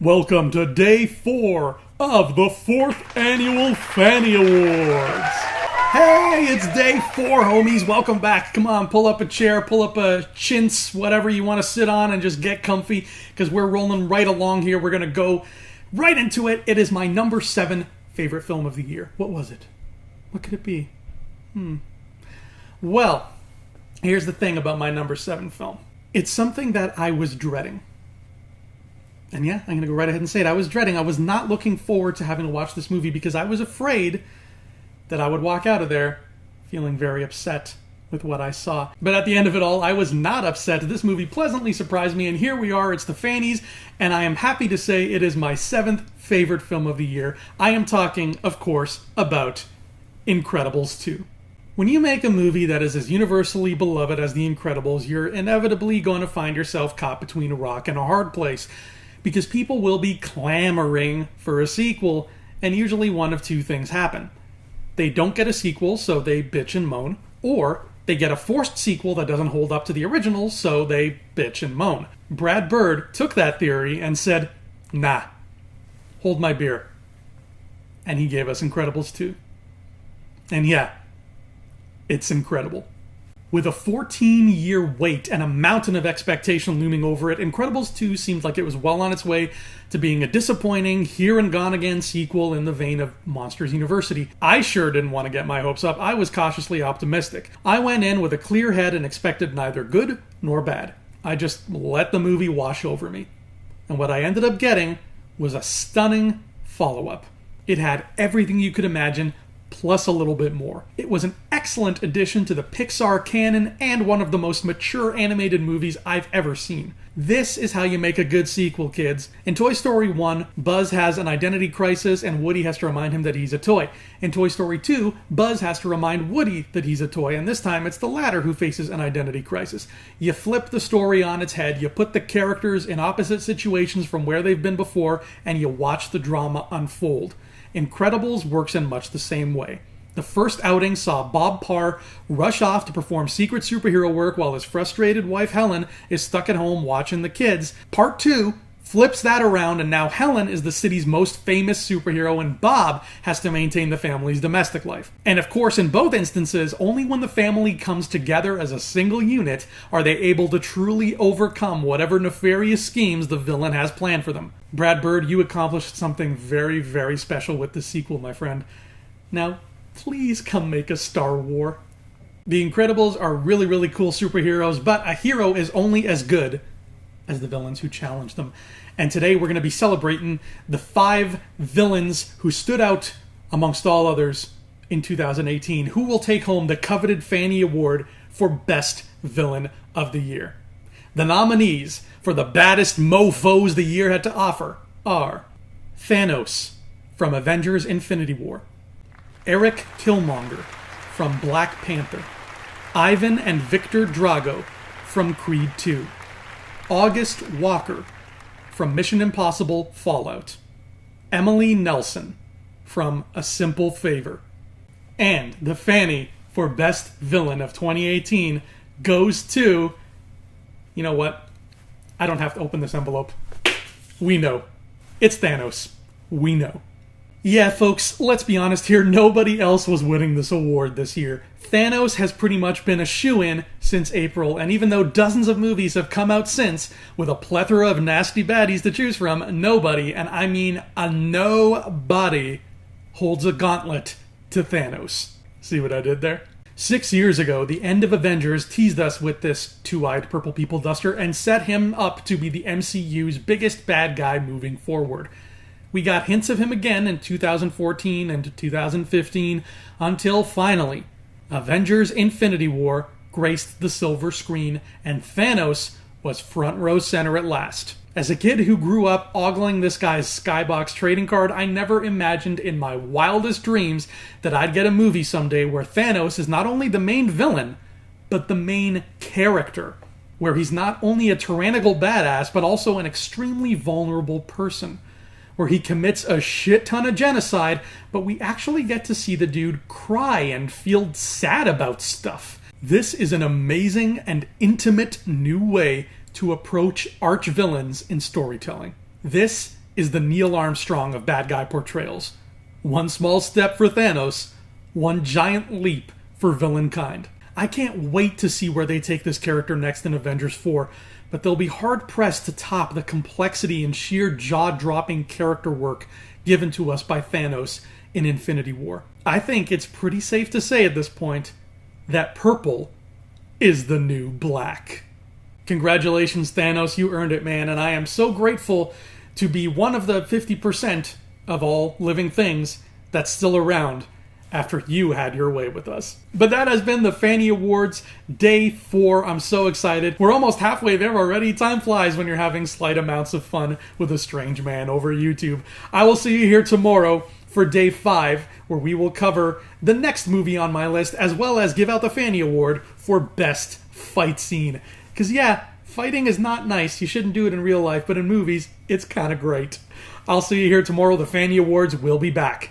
Welcome to day 4 of the 4th annual FANNIE Awards. Hey, it's day 4, homies. Welcome back. Come on, pull up a chair, pull up a chintz, whatever you want to sit on, and just get comfy, because we're rolling right along here. We're going to go right into it. It is my number 7 favorite film of the year. What was it? What could it be? Well, here's the thing about my number 7 film. It's something that I was dreading. And yeah, I'm going to go right ahead and say it. I was dreading. I was not looking forward to having to watch this movie because I was afraid that I would walk out of there feeling very upset with what I saw. But at the end of it all, I was not upset. This movie pleasantly surprised me, and here we are. It's the Fannies, and I am happy to say it is my 7th favorite film of the year. I am talking, of course, about Incredibles 2. When you make a movie that is as universally beloved as The Incredibles, you're inevitably going to find yourself caught between a rock and a hard place, because people will be clamoring for a sequel, and usually one of two things happen. They don't get a sequel, so they bitch and moan, or they get a forced sequel that doesn't hold up to the original, so they bitch and moan. Brad Bird took that theory and said, nah, hold my beer. And he gave us Incredibles 2. And yeah, it's incredible. With a 14-year wait and a mountain of expectation looming over it, Incredibles 2 seemed like it was well on its way to being a disappointing, here-and-gone-again sequel in the vein of Monsters University. I sure didn't want to get my hopes up. I was cautiously optimistic. I went in with a clear head and expected neither good nor bad. I just let the movie wash over me. And what I ended up getting was a stunning follow-up. It had everything you could imagine, plus a little bit more. It was an excellent addition to the Pixar canon and one of the most mature animated movies I've ever seen. This is how you make a good sequel, kids. In Toy Story 1, Buzz has an identity crisis and Woody has to remind him that he's a toy. In Toy Story 2, Buzz has to remind Woody that he's a toy, and this time it's the latter who faces an identity crisis. You flip the story on its head, you put the characters in opposite situations from where they've been before, and you watch the drama unfold. Incredibles works in much the same way. The first outing saw Bob Parr rush off to perform secret superhero work while his frustrated wife Helen is stuck at home watching the kids. Part 2 flips that around, and now Helen is the city's most famous superhero and Bob has to maintain the family's domestic life. And of course, in both instances, only when the family comes together as a single unit are they able to truly overcome whatever nefarious schemes the villain has planned for them. Brad Bird, you accomplished something very, very special with this sequel, my friend. Now, please come make a Star War. The Incredibles are really, really cool superheroes, but a hero is only as good as the villains who challenge them. And today we're going to be celebrating the 5 villains who stood out amongst all others in 2018, who will take home the coveted FANNIE Award for Best Villain of the Year. The nominees for the baddest mofos the year had to offer are Thanos from Avengers Infinity War, Eric Killmonger from Black Panther, Ivan and Victor Drago from Creed 2, August Walker from Mission Impossible Fallout, Emily Nelson from A Simple Favor, and the Fannie for Best Villain of 2018 goes to... You know what? I don't have to open this envelope. We know. It's Thanos. We know. Yeah, folks, let's be honest here. Nobody else was winning this award this year. Thanos has pretty much been a shoo-in since April, and even though dozens of movies have come out since, with a plethora of nasty baddies to choose from, nobody, and I mean a nobody, holds a gauntlet to Thanos. See what I did there? 6 years ago, the end of Avengers teased us with this two-eyed purple people duster and set him up to be the MCU's biggest bad guy moving forward. We got hints of him again in 2014 and 2015, until finally, Avengers Infinity War graced the silver screen, and Thanos was front row center at last. As a kid who grew up ogling this guy's skybox trading card, I never imagined in my wildest dreams that I'd get a movie someday where Thanos is not only the main villain, but the main character, where he's not only a tyrannical badass, but also an extremely vulnerable person, where he commits a shit ton of genocide, but we actually get to see the dude cry and feel sad about stuff. This is an amazing and intimate new way to approach arch-villains in storytelling. This is the Neil Armstrong of bad guy portrayals. One small step for Thanos, one giant leap for villain kind. I can't wait to see where they take this character next in Avengers 4, but they'll be hard-pressed to top the complexity and sheer jaw-dropping character work given to us by Thanos in Infinity War. I think it's pretty safe to say at this point that purple is the new black. Congratulations, Thanos, you earned it, man, and I am so grateful to be one of the 50% of all living things that's still around after you had your way with us. But that has been the FANNIE Awards Day 4. I'm so excited. We're almost halfway there already. Time flies when you're having slight amounts of fun with a strange man over YouTube. I will see you here tomorrow for Day 5, where we will cover the next movie on my list, as well as give out the FANNIE Award for Best Fight Scene. Because yeah, fighting is not nice. You shouldn't do it in real life, but in movies, it's kind of great. I'll see you here tomorrow. The FANNIE Awards will be back.